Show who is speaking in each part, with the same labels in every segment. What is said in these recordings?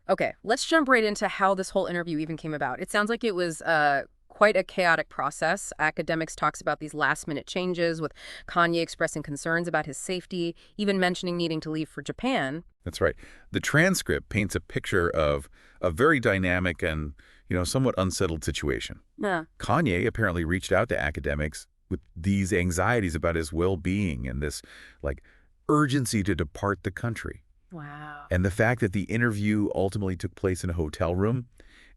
Speaker 1: Okay, let's jump right into how this whole interview even came about. It sounds like it was quite a chaotic process. Academics talks about these last-minute changes, with Kanye expressing concerns about his safety, even mentioning needing to leave for Japan.
Speaker 2: That's right. The transcript paints a picture of a very dynamic and, somewhat unsettled situation.
Speaker 1: Yeah.
Speaker 2: Kanye apparently reached out to academics with these anxieties about his well-being and this, like, urgency to depart the country.
Speaker 1: Wow.
Speaker 2: And the fact that the interview ultimately took place in a hotel room,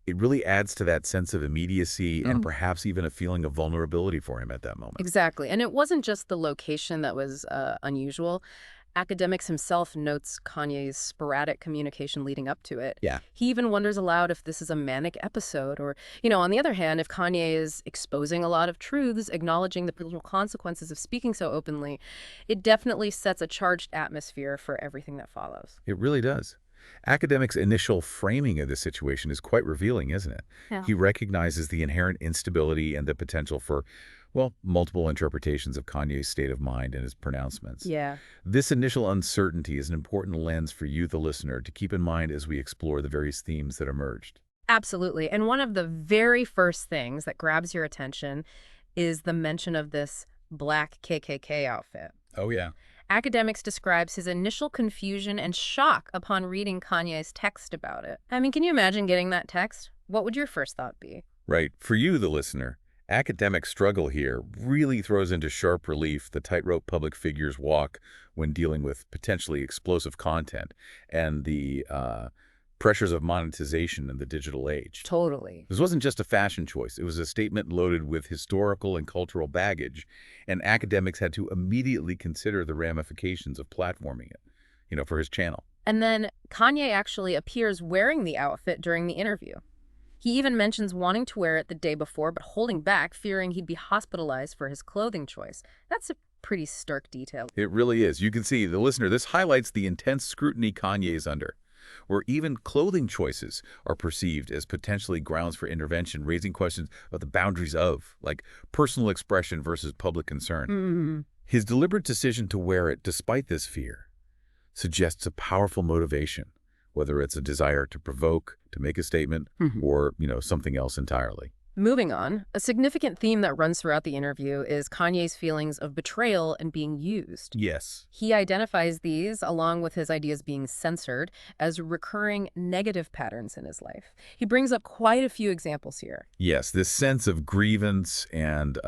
Speaker 2: it really adds to that sense of immediacy and perhaps even a feeling of vulnerability for him at that moment.
Speaker 1: Exactly. And it wasn't just the location that was unusual. Academics himself notes Kanye's sporadic communication leading up to it.
Speaker 2: Yeah.
Speaker 1: He even wonders aloud if this is a manic episode or, on the other hand, if Kanye is exposing a lot of truths, acknowledging the potential consequences of speaking so openly. It definitely sets a charged atmosphere for everything that follows.
Speaker 2: It really does. Academics' initial framing of this situation is quite revealing, isn't it?
Speaker 1: Yeah.
Speaker 2: He recognizes the inherent instability and the potential for, well, multiple interpretations of Kanye's state of mind and his pronouncements.
Speaker 1: Yeah.
Speaker 2: This initial uncertainty is an important lens for you, the listener, to keep in mind as we explore the various themes that emerged.
Speaker 1: Absolutely. And one of the very first things that grabs your attention is the mention of this black KKK outfit.
Speaker 2: Oh, yeah.
Speaker 1: Academics describes his initial confusion and shock upon reading Kanye's text about it. I mean, can you imagine getting that text? What would your first thought be?
Speaker 2: Right. For you, the listener, academic struggle here really throws into sharp relief the tightrope public figures walk when dealing with potentially explosive content and the pressures of monetization in the digital age.
Speaker 1: Totally.
Speaker 2: This wasn't just a fashion choice. It was a statement loaded with historical and cultural baggage, and academics had to immediately consider the ramifications of platforming it, for his channel.
Speaker 1: And then Kanye actually appears wearing the outfit during the interview. He even mentions wanting to wear it the day before, but holding back, fearing he'd be hospitalized for his clothing choice. That's a pretty stark detail.
Speaker 2: It really is. You can see, the listener, this highlights the intense scrutiny Kanye is under, where even clothing choices are perceived as potentially grounds for intervention, raising questions about the boundaries of, like, personal expression versus public concern.
Speaker 1: Mm-hmm.
Speaker 2: His deliberate decision to wear it despite this fear suggests a powerful motivation, whether it's a desire to provoke, to make a statement, or, something else entirely.
Speaker 1: Moving on, a significant theme that runs throughout the interview is Kanye's feelings of betrayal and being used.
Speaker 2: Yes.
Speaker 1: He identifies these, along with his ideas being censored, as recurring negative patterns in his life. He brings up quite a few examples here.
Speaker 2: Yes, this sense of grievance and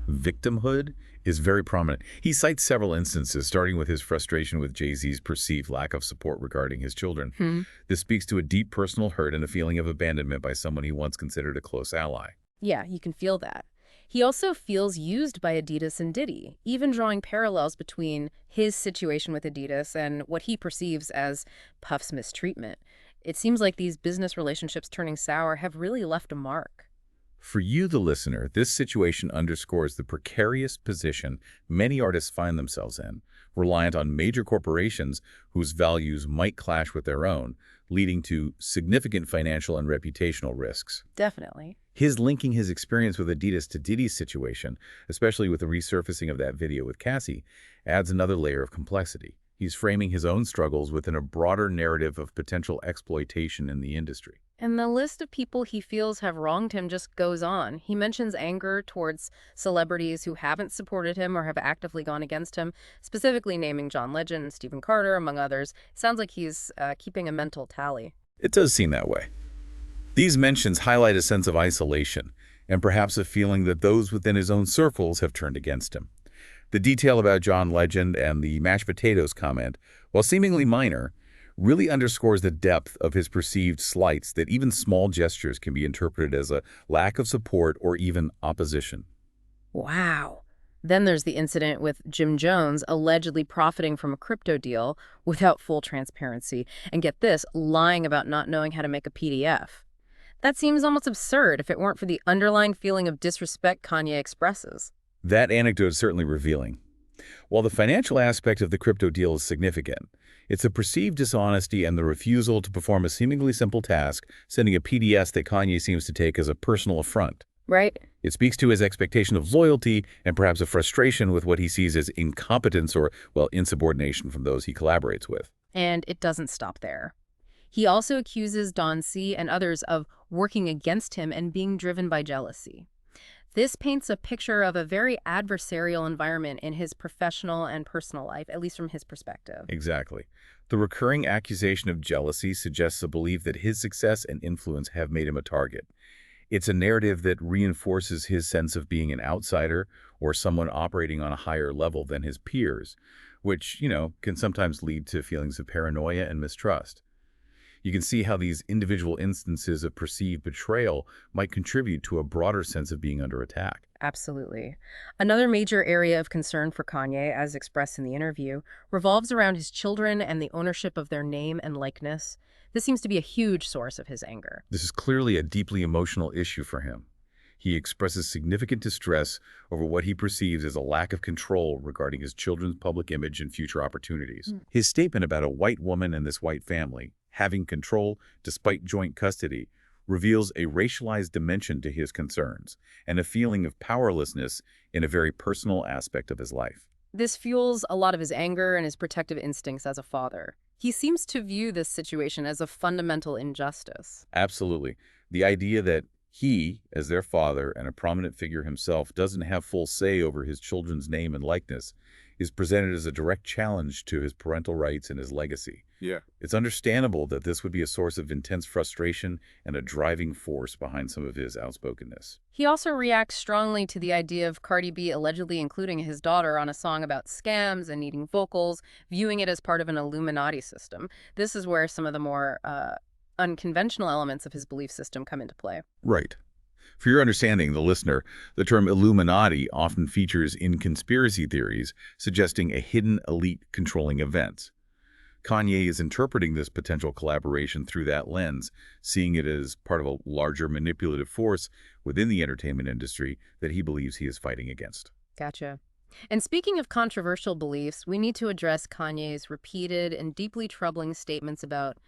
Speaker 2: victimhood is very prominent. He cites several instances, starting with his frustration with Jay-Z's perceived lack of support regarding his children. This speaks to a deep personal hurt and a feeling of abandonment by someone he once considered a close ally.
Speaker 1: Yeah, you can feel that. He also feels used by Adidas and Diddy, even drawing parallels between his situation with Adidas and what he perceives as Puff's mistreatment. It seems like these business relationships turning sour have really left a mark.
Speaker 2: For you, the listener, this situation underscores the precarious position many artists find themselves in, reliant on major corporations whose values might clash with their own, leading to significant financial and reputational risks.
Speaker 1: Definitely.
Speaker 2: His linking his experience with Adidas to Diddy's situation, especially with the resurfacing of that video with Cassie, adds another layer of complexity. He's framing his own struggles within a broader narrative of potential exploitation in the industry.
Speaker 1: And the list of people he feels have wronged him just goes on. He mentions anger towards celebrities who haven't supported him or have actively gone against him, specifically naming John Legend and Stephen Carter, among others. Sounds like he's keeping a mental tally.
Speaker 2: It does seem that way. These mentions highlight a sense of isolation and perhaps a feeling that those within his own circles have turned against him. The detail about John Legend and the mashed potatoes comment, while seemingly minor, really underscores the depth of his perceived slights, that even small gestures can be interpreted as a lack of support or even opposition.
Speaker 1: Wow. Then there's the incident with Jim Jones allegedly profiting from a crypto deal without full transparency. And get this, lying about not knowing how to make a PDF. That seems almost absurd if it weren't for the underlying feeling of disrespect Kanye expresses.
Speaker 2: That anecdote is certainly revealing. While the financial aspect of the crypto deal is significant, it's a perceived dishonesty and the refusal to perform a seemingly simple task, sending a PDF, that Kanye seems to take as a personal affront.
Speaker 1: Right.
Speaker 2: It speaks to his expectation of loyalty and perhaps a frustration with what he sees as incompetence or, well, insubordination from those he collaborates with.
Speaker 1: And it doesn't stop there. He also accuses Don C. and others of working against him and being driven by jealousy. This paints a picture of a very adversarial environment in his professional and personal life, at least from his perspective.
Speaker 2: Exactly. The recurring accusation of jealousy suggests a belief that his success and influence have made him a target. It's a narrative that reinforces his sense of being an outsider or someone operating on a higher level than his peers, which, can sometimes lead to feelings of paranoia and mistrust. You can see how these individual instances of perceived betrayal might contribute to a broader sense of being under attack.
Speaker 1: Absolutely. Another major area of concern for Kanye, as expressed in the interview, revolves around his children and the ownership of their name and likeness. This seems to be a huge source of his anger.
Speaker 2: This is clearly a deeply emotional issue for him. He expresses significant distress over what he perceives as a lack of control regarding his children's public image and future opportunities. His statement about a white woman and this white family having control despite joint custody reveals a racialized dimension to his concerns and a feeling of powerlessness in a very personal aspect of his life.
Speaker 1: This fuels a lot of his anger and his protective instincts as a father. He seems to view this situation as a fundamental injustice.
Speaker 2: Absolutely. The idea that he, as their father and a prominent figure himself, doesn't have full say over his children's name and likeness is presented as a direct challenge to his parental rights and his legacy.
Speaker 3: Yeah.
Speaker 2: It's understandable that this would be a source of intense frustration and a driving force behind some of his outspokenness.
Speaker 1: He also reacts strongly to the idea of Cardi B allegedly including his daughter on a song about scams and needing vocals, viewing it as part of an Illuminati system. This is where some of the more unconventional elements of his belief system come into play.
Speaker 2: Right. For your understanding, the listener, the term Illuminati often features in conspiracy theories, suggesting a hidden elite controlling events. Kanye is interpreting this potential collaboration through that lens, seeing it as part of a larger manipulative force within the entertainment industry that he believes he is fighting against.
Speaker 1: Gotcha. And speaking of controversial beliefs, we need to address Kanye's repeated and deeply troubling statements about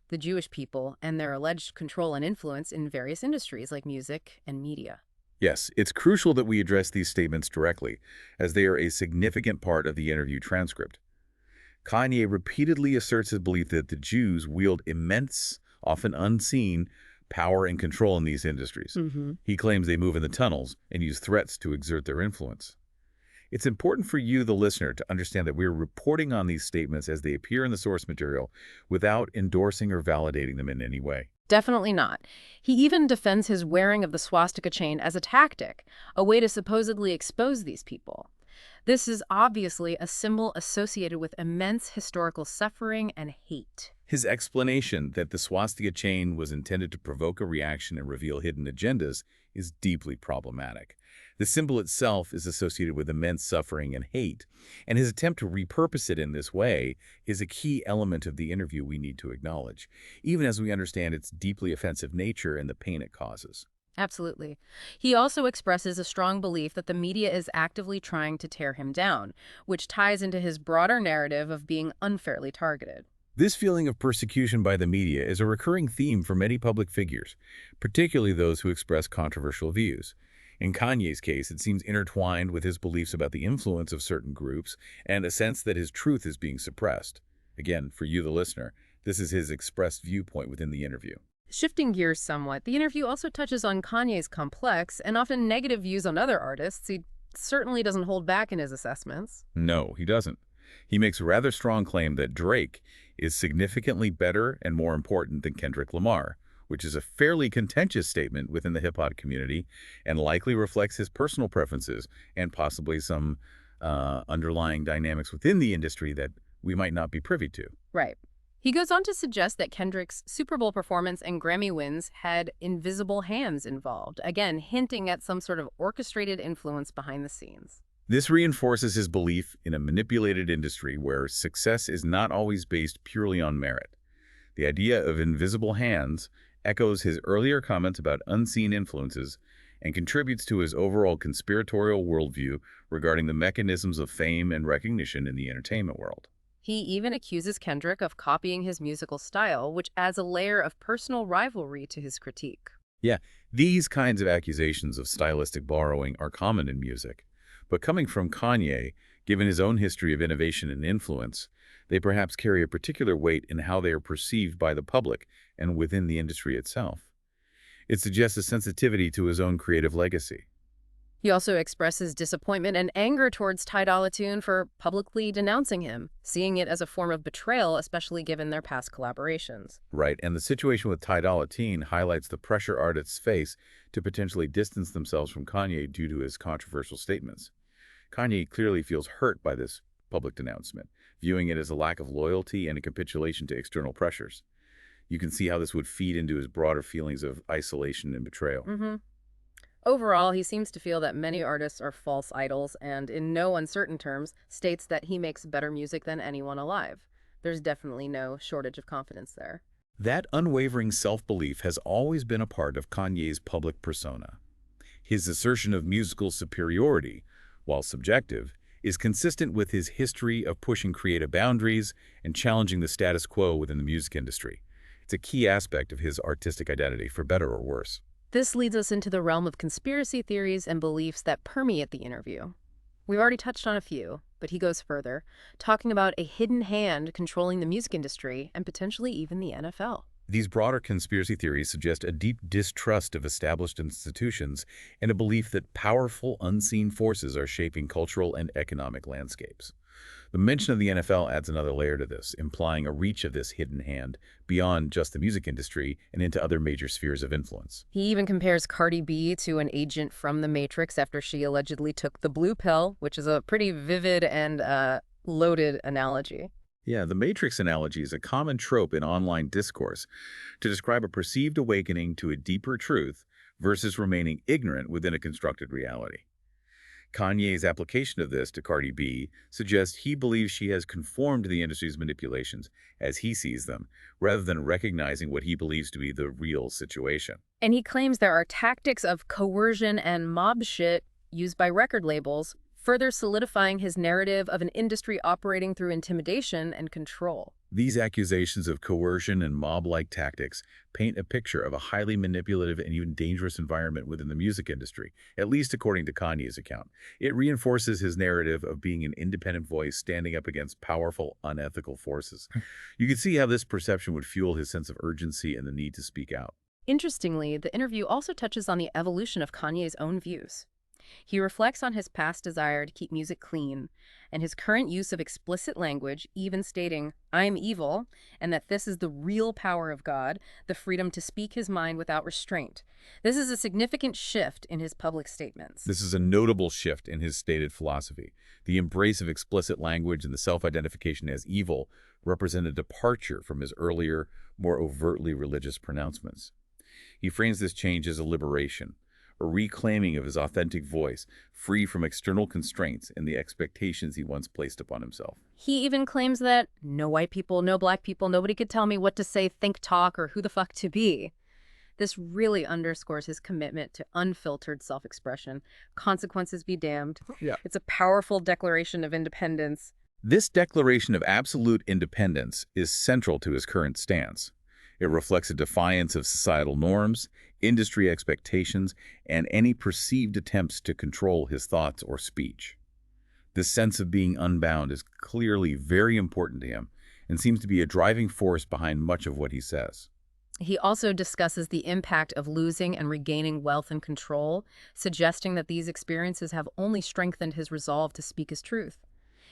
Speaker 1: the Jewish people and their alleged control and influence in various industries like music and media.
Speaker 2: Yes, it's crucial that we address these statements directly, as they are a significant part of the interview transcript. Kanye repeatedly asserts his belief that the Jews wield immense, often unseen, power and control in these industries. He claims they move in the tunnels and use threats to exert their influence. It's important for you, the listener, to understand that we're reporting on these statements as they appear in the source material without endorsing or validating them in any way.
Speaker 1: Definitely not. He even defends his wearing of the swastika chain as a tactic, a way to supposedly expose these people. This is obviously a symbol associated with immense historical suffering and hate.
Speaker 2: His explanation that the swastika chain was intended to provoke a reaction and reveal hidden agendas is deeply problematic. The symbol itself is associated with immense suffering and hate, and his attempt to repurpose it in this way is a key element of the interview we need to acknowledge, even as we understand its deeply offensive nature and the pain it causes.
Speaker 1: Absolutely. He also expresses a strong belief that the media is actively trying to tear him down, which ties into his broader narrative of being unfairly targeted.
Speaker 2: This feeling of persecution by the media is a recurring theme for many public figures, particularly those who express controversial views. In Kanye's case, it seems intertwined with his beliefs about the influence of certain groups and a sense that his truth is being suppressed. Again, for you, the listener, this is his expressed viewpoint within the interview.
Speaker 1: Shifting gears somewhat, the interview also touches on Kanye's complex and often negative views on other artists. He certainly doesn't hold back in his assessments.
Speaker 2: No, he doesn't. He makes a rather strong claim that Drake is significantly better and more important than Kendrick Lamar, which is a fairly contentious statement within the hip-hop community and likely reflects his personal preferences and possibly some underlying dynamics within the industry that we might not be privy to.
Speaker 1: Right. He goes on to suggest that Kendrick's Super Bowl performance and Grammy wins had invisible hands involved, again hinting at some sort of orchestrated influence behind the scenes.
Speaker 2: This reinforces his belief in a manipulated industry where success is not always based purely on merit. The idea of invisible hands echoes his earlier comments about unseen influences and contributes to his overall conspiratorial worldview regarding the mechanisms of fame and recognition in the entertainment world.
Speaker 1: He even accuses Kendrick of copying his musical style, which adds a layer of personal rivalry to his critique.
Speaker 2: Yeah, these kinds of accusations of stylistic borrowing are common in music. But coming from Kanye, given his own history of innovation and influence, They perhaps carry a particular weight in how they are perceived by the public and within the industry itself. It suggests a sensitivity to his own creative legacy.
Speaker 1: He also expresses disappointment and anger towards Ty Dolla $ign for publicly denouncing him, seeing it as a form of betrayal, especially given their past collaborations.
Speaker 2: Right, and the situation with Ty Dolla $ign highlights the pressure artists face to potentially distance themselves from Kanye due to his controversial statements. Kanye clearly feels hurt by this public denouncement, viewing it as a lack of loyalty and a capitulation to external pressures. You can see how this would feed into his broader feelings of isolation and betrayal.
Speaker 1: Overall, he seems to feel that many artists are false idols and, in no uncertain terms, states that he makes better music than anyone alive. There's definitely no shortage of confidence there.
Speaker 2: That unwavering self-belief has always been a part of Kanye's public persona. His assertion of musical superiority, while subjective, is consistent with his history of pushing creative boundaries and challenging the status quo within the music industry. It's a key aspect of his artistic identity, for better or worse.
Speaker 1: This leads us into the realm of conspiracy theories and beliefs that permeate the interview. We've already touched on a few, but he goes further, talking about a hidden hand controlling the music industry and potentially even the NFL.
Speaker 2: These broader conspiracy theories suggest a deep distrust of established institutions and a belief that powerful, unseen forces are shaping cultural and economic landscapes. The mention of the NFL adds another layer to this, implying a reach of this hidden hand beyond just the music industry and into other major spheres of influence.
Speaker 1: He even compares Cardi B to an agent from The Matrix after she allegedly took the blue pill, which is a pretty vivid and loaded analogy.
Speaker 2: Yeah, the Matrix analogy is a common trope in online discourse to describe a perceived awakening to a deeper truth versus remaining ignorant within a constructed reality. Kanye's application of this to Cardi B suggests he believes she has conformed to the industry's manipulations as he sees them, rather than recognizing what he believes to be the real situation.
Speaker 1: And he claims there are tactics of coercion and mob shit used by record labels, further solidifying his narrative of an industry operating through intimidation and control.
Speaker 2: These accusations of coercion and mob-like tactics paint a picture of a highly manipulative and even dangerous environment within the music industry, at least according to Kanye's account. It reinforces his narrative of being an independent voice standing up against powerful, unethical forces. You can see how this perception would fuel his sense of urgency and the need to speak out.
Speaker 1: Interestingly, the interview also touches on the evolution of Kanye's own views. He reflects on his past desire to keep music clean and his current use of explicit language, even stating, "I'm evil," and that this is the real power of God, the freedom to speak his mind without restraint. This is a significant shift in his public statements.
Speaker 2: This is a notable shift in his stated philosophy. The embrace of explicit language and the self-identification as evil represent a departure from his earlier, more overtly religious pronouncements. He frames this change as a liberation, a reclaiming of his authentic voice, free from external constraints and the expectations he once placed upon himself.
Speaker 1: He even claims that no white people, no black people, nobody could tell me what to say, think, talk, or who the fuck to be. This really underscores his commitment to unfiltered self-expression. Consequences be damned.
Speaker 2: Yeah.
Speaker 1: It's a powerful declaration of independence.
Speaker 2: This declaration of absolute independence is central to his current stance. It reflects a defiance of societal norms, industry expectations, and any perceived attempts to control his thoughts or speech. This sense of being unbound is clearly very important to him and seems to be a driving force behind much of what he says.
Speaker 1: He also discusses the impact of losing and regaining wealth and control, suggesting that these experiences have only strengthened his resolve to speak his truth.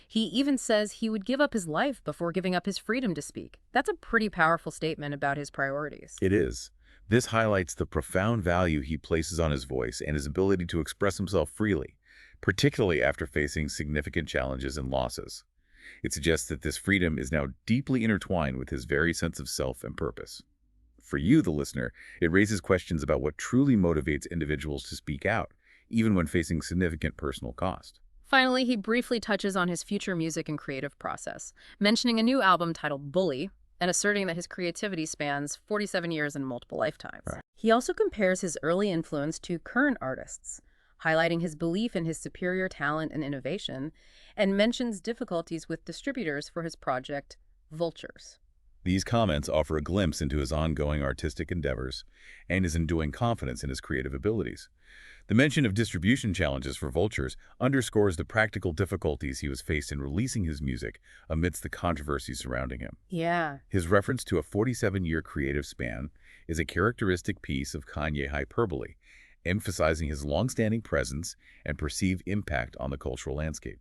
Speaker 1: He even says he would give up his life before giving up his freedom to speak. That's a pretty powerful statement about his priorities.
Speaker 2: It is. This highlights the profound value he places on his voice and his ability to express himself freely, particularly after facing significant challenges and losses. It suggests that this freedom is now deeply intertwined with his very sense of self and purpose. For you, the listener, it raises questions about what truly motivates individuals to speak out, even when facing significant personal cost.
Speaker 1: Finally, he briefly touches on his future music and creative process, mentioning a new album titled Bully and asserting that his creativity spans 47 years and multiple lifetimes.
Speaker 2: Right.
Speaker 1: He also compares his early influence to current artists, highlighting his belief in his superior talent and innovation, and mentions difficulties with distributors for his project, Vultures.
Speaker 2: These comments offer a glimpse into his ongoing artistic endeavors and his enduring confidence in his creative abilities. The mention of distribution challenges for Vultures underscores the practical difficulties he was faced in releasing his music amidst the controversy surrounding him.
Speaker 1: Yeah.
Speaker 2: His reference to a 47-year creative span is a characteristic piece of Kanye hyperbole, emphasizing his long-standing presence and perceived impact on the cultural landscape.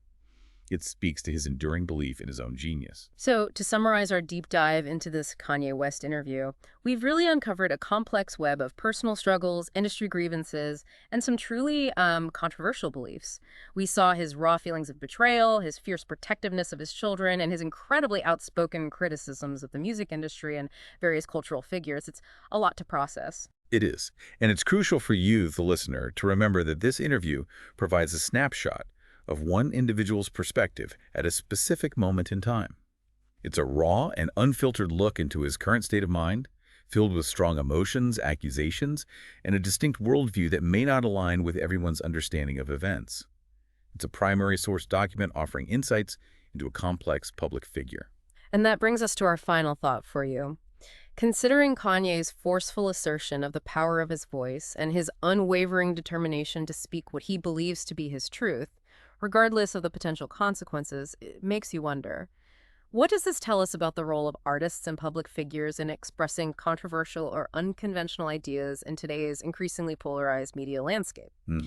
Speaker 2: It speaks to his enduring belief in his own genius.
Speaker 1: So, to summarize our deep dive into this Kanye West interview, we've really uncovered a complex web of personal struggles, industry grievances, and some truly controversial beliefs. We saw his raw feelings of betrayal, his fierce protectiveness of his children, and his incredibly outspoken criticisms of the music industry and various cultural figures. It's a lot to process.
Speaker 2: It is, and it's crucial for you, the listener, to remember that this interview provides a snapshot of one individual's perspective at a specific moment in time. It's a raw and unfiltered look into his current state of mind, filled with strong emotions, accusations, and a distinct worldview that may not align with everyone's understanding of events. It's a primary source document offering insights into a complex public figure.
Speaker 1: And that brings us to our final thought for you. Considering Kanye's forceful assertion of the power of his voice and his unwavering determination to speak what he believes to be his truth, regardless of the potential consequences, it makes you wonder, what does this tell us about the role of artists and public figures in expressing controversial or unconventional ideas in today's increasingly polarized media landscape?
Speaker 2: Hmm.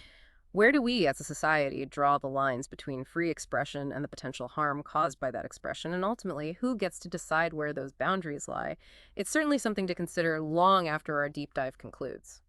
Speaker 1: Where do we, as a society, draw the lines between free expression and the potential harm caused by that expression? And ultimately, who gets to decide where those boundaries lie? It's certainly something to consider long after our deep dive concludes.